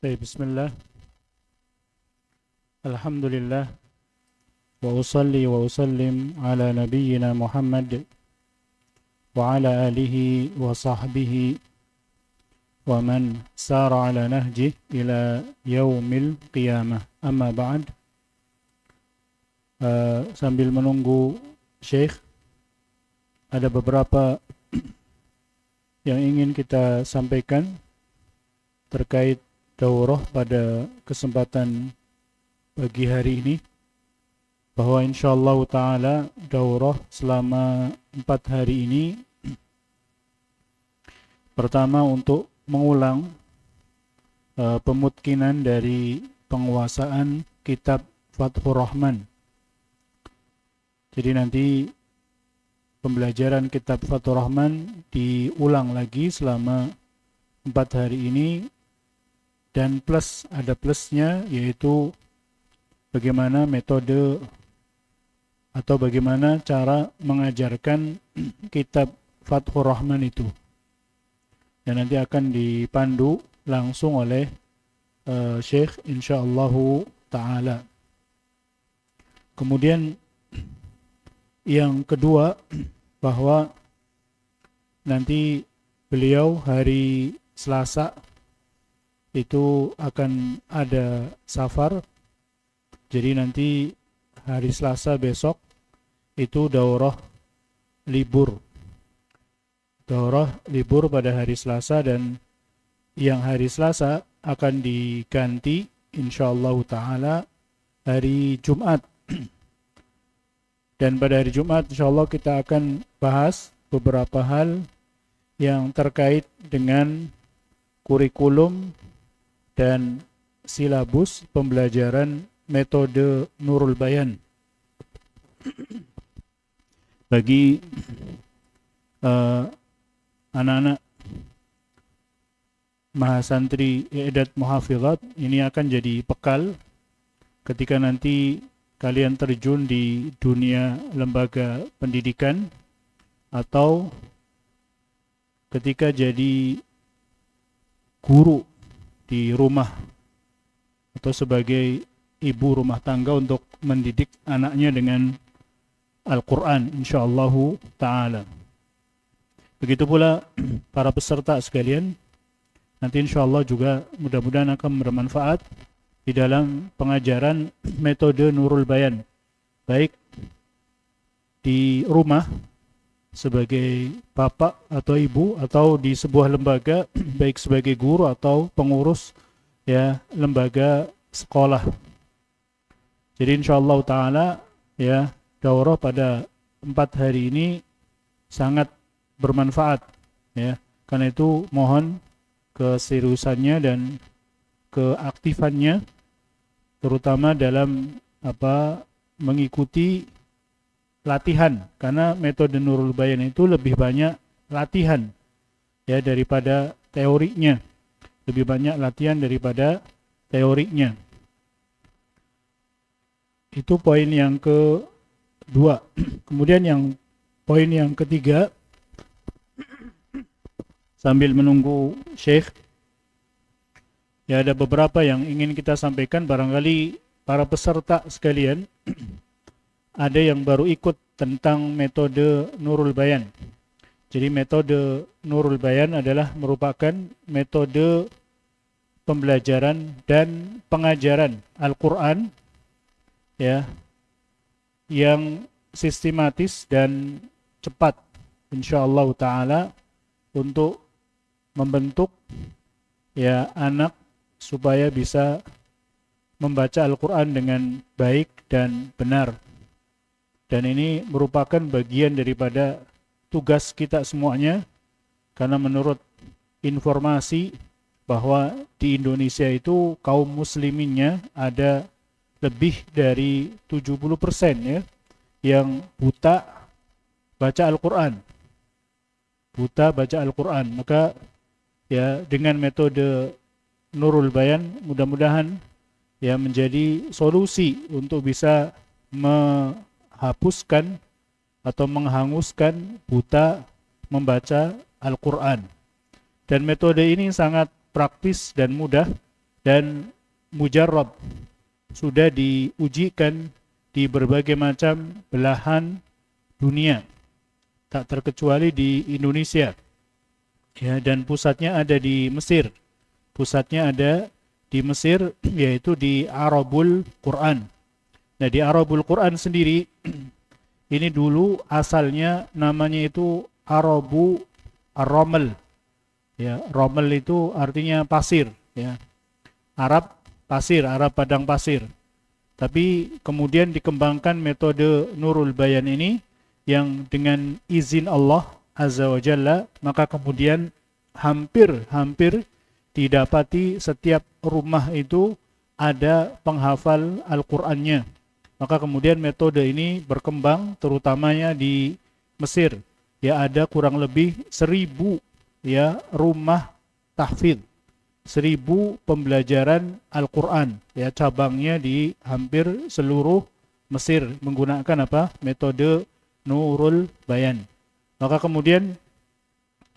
Baik, bismillah. Alhamdulillah. Wa usalli wa usallim ala nabiyyina Muhammad wa ala alihi wa sahbihi wa man sara ala nahjih ila yaumil qiyamah. Amma ba'd. Sambil menunggu Syekh, ada beberapa yang ingin kita sampaikan terkait daurah pada kesempatan pagi hari ini, bahwa insyaallah ta'ala daurah selama 4 hari ini pertama untuk mengulang pemutkinan dari penguasaan kitab Fathur Rahman. Jadi nanti pembelajaran kitab Fathur Rahman diulang lagi selama 4 hari ini, dan ada plusnya, yaitu bagaimana metode atau bagaimana cara mengajarkan kitab Fathur Rahman itu, dan nanti akan dipandu langsung oleh Syekh insyaallah ta'ala. Kemudian yang kedua, bahwa nanti beliau hari Selasa itu akan ada safar. Jadi nanti hari Selasa besok itu daurah libur. Daurah libur pada hari Selasa, dan yang hari Selasa akan diganti insyaallah ta'ala hari Jumat. Dan pada hari Jumat insyaallah kita akan bahas beberapa hal yang terkait dengan kurikulum dan silabus pembelajaran metode Nurul Bayan bagi anak-anak mahasantri i'dad muhafizat. Ini akan jadi bekal ketika nanti kalian terjun di dunia lembaga pendidikan, atau ketika jadi guru di rumah atau sebagai ibu rumah tangga untuk mendidik anaknya dengan Al-Quran insyaallah ta'ala. Begitu pula para peserta sekalian, nanti insyaallah juga mudah-mudahan akan bermanfaat di dalam pengajaran metode Nurul Bayan, baik di rumah sebagai bapak atau ibu, atau di sebuah lembaga baik sebagai guru atau pengurus lembaga sekolah. Jadi insyaallah ta'ala daurah pada 4 hari ini sangat bermanfaat Karena itu mohon keseriusannya dan keaktifannya, terutama dalam mengikuti latihan, karena metode Nurul Bayan itu lebih banyak latihan daripada teorinya. Lebih banyak latihan daripada teorinya. Itu poin yang kedua. Kemudian poin yang ketiga, sambil menunggu Syekh, ada beberapa yang ingin kita sampaikan. Barangkali para peserta sekalian ada yang baru ikut tentang metode Nurul Bayan. Jadi metode Nurul Bayan adalah merupakan metode pembelajaran dan pengajaran Al-Quran yang sistematis dan cepat insyaallah ta'ala, untuk membentuk anak supaya bisa membaca Al-Quran dengan baik dan benar. Dan ini merupakan bagian daripada tugas kita semuanya, karena menurut informasi bahwa di Indonesia itu kaum musliminnya ada lebih dari 70% yang buta baca Al-Quran. Buta baca Al-Quran. Maka dengan metode Nurul Bayan mudah-mudahan menjadi solusi untuk bisa menghapuskan atau menghanguskan buta membaca Al-Quran. Dan metode ini sangat praktis dan mudah, dan mujarrab, sudah diujikan di berbagai macam belahan dunia, tak terkecuali di Indonesia. Ya, dan pusatnya ada di Mesir. Pusatnya ada di Mesir, yaitu di Arabul Quran. Nah, di Arabul Quran sendiri ini dulu asalnya namanya itu Arabu Ar-Raml. Ya, Raml itu artinya pasir, ya. Arab pasir, Arab padang pasir. Tapi kemudian dikembangkan metode Nurul Bayan ini yang dengan izin Allah Azza wa Jalla, maka kemudian hampir didapati setiap rumah itu ada penghafal Al-Qur'annya. Maka kemudian metode ini berkembang terutamanya di Mesir. Ya, ada kurang lebih 1.000 ya rumah tahfidz, 1.000 pembelajaran Al-Quran, ya, cabangnya di hampir seluruh Mesir menggunakan apa? Metode Nurul Bayan. Maka kemudian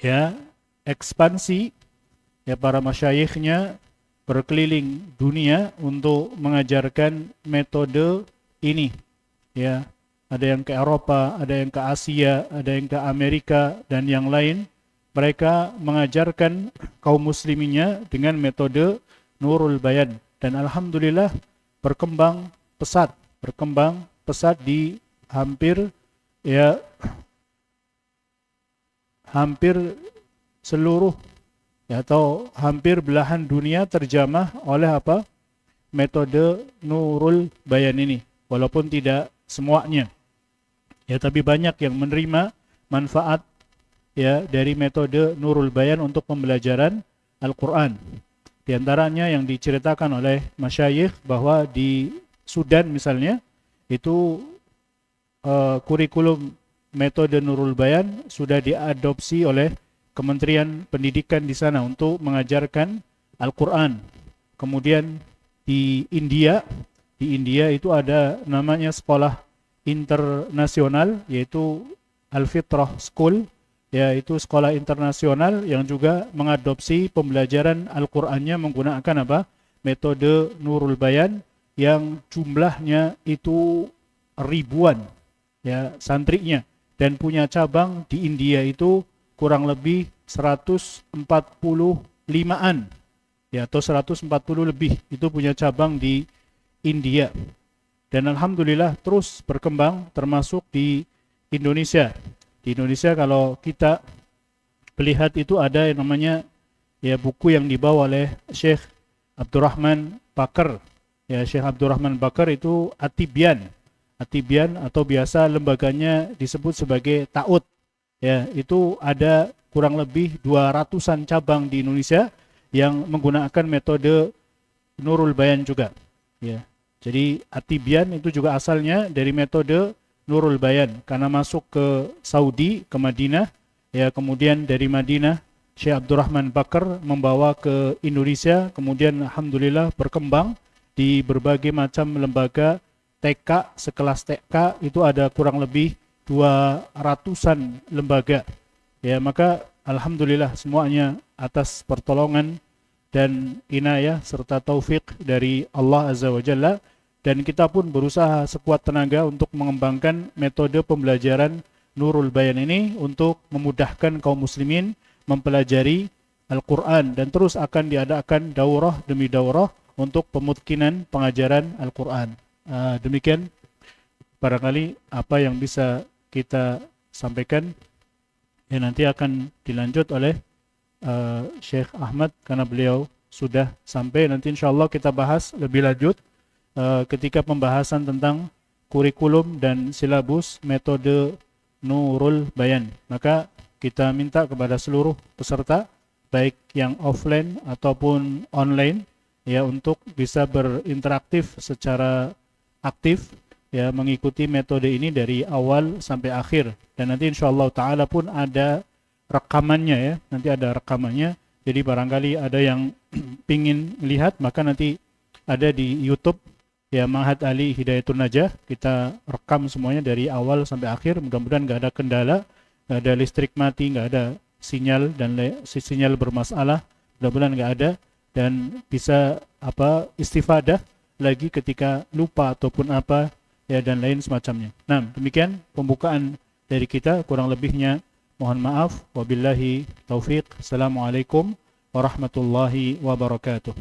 ya ekspansi, ya, para masyayikhnya berkeliling dunia untuk mengajarkan metode ini. Ya, ada yang ke Eropa, ada yang ke Asia, ada yang ke Amerika dan yang lain. Mereka mengajarkan kaum musliminnya dengan metode Nurul Bayan, dan alhamdulillah berkembang pesat di hampir seluruh, ya, atau hampir belahan dunia terjamah oleh apa? Metode Nurul Bayan ini. Walaupun tidak semuanya, ya, tapi banyak yang menerima manfaat, ya, dari metode Nurul Bayan untuk pembelajaran Al-Quran. Di antaranya yang diceritakan oleh masyayikh bahwa di Sudan misalnya itu kurikulum metode Nurul Bayan sudah diadopsi oleh Kementerian Pendidikan di sana untuk mengajarkan Al-Quran. Kemudian di India itu ada namanya sekolah internasional, yaitu Al-Fitrah School, yaitu sekolah internasional yang juga mengadopsi pembelajaran Al-Qur'annya menggunakan apa? Metode Nurul Bayan, yang jumlahnya itu ribuan, ya, santrinya, dan punya cabang di India itu kurang lebih 145-an, ya, atau 140 lebih, itu punya cabang di India. Dan alhamdulillah terus berkembang termasuk di Indonesia. Di Indonesia kalau kita melihat itu ada yang namanya, ya, buku yang dibawa oleh Syekh Abdurrahman Bakar. Ya, Syekh Abdurrahman Bakar itu At-Tibyan atau biasa lembaganya disebut sebagai TAUD. Ya, itu ada kurang lebih 200-an cabang di Indonesia yang menggunakan metode Nurul Bayan juga. Ya. Jadi At-Tibyan itu juga asalnya dari metode Nurul Bayan, karena masuk ke Saudi, ke Madinah, ya, kemudian dari Madinah Syekh Abdurrahman Bakar membawa ke Indonesia, kemudian alhamdulillah berkembang di berbagai macam lembaga TK, sekelas TK itu ada kurang lebih 200-an lembaga. Ya, maka alhamdulillah semuanya atas pertolongan dan inayah serta taufik dari Allah Azza wa Jalla. Dan kita pun berusaha sekuat tenaga untuk mengembangkan metode pembelajaran Nurul Bayan ini untuk memudahkan kaum muslimin mempelajari Al-Quran, dan terus akan diadakan daurah demi daurah untuk pemutkinan pengajaran Al-Quran. Demikian barangkali apa yang bisa kita sampaikan, ya, nanti akan dilanjut oleh Syekh Ahmad karena beliau sudah sampai. Nanti insyaallah kita bahas lebih lanjut ketika pembahasan tentang kurikulum dan silabus metode Nurul Bayan. Maka kita minta kepada seluruh peserta, baik yang offline ataupun online, ya, untuk bisa berinteraktif secara aktif, ya, mengikuti metode ini dari awal sampai akhir. Dan nanti insyaallah ta'ala pun ada rekamannya, ya, nanti ada rekamannya. Jadi barangkali ada yang pingin lihat, maka nanti ada di YouTube, ya, Ma'had Ali Hidayatul Najah, kita rekam semuanya dari awal sampai akhir. Mudah-mudahan nggak ada kendala, nggak ada listrik mati, nggak ada sinyal dan sinyal bermasalah, mudah-mudahan nggak ada. dan bisa istifadah lagi ketika lupa ataupun apa ya dan lain semacamnya. Nah, demikian pembukaan dari kita, kurang lebihnya mohon maaf. Wabillahi taufiq. Assalamualaikum warahmatullahi wabarakatuh.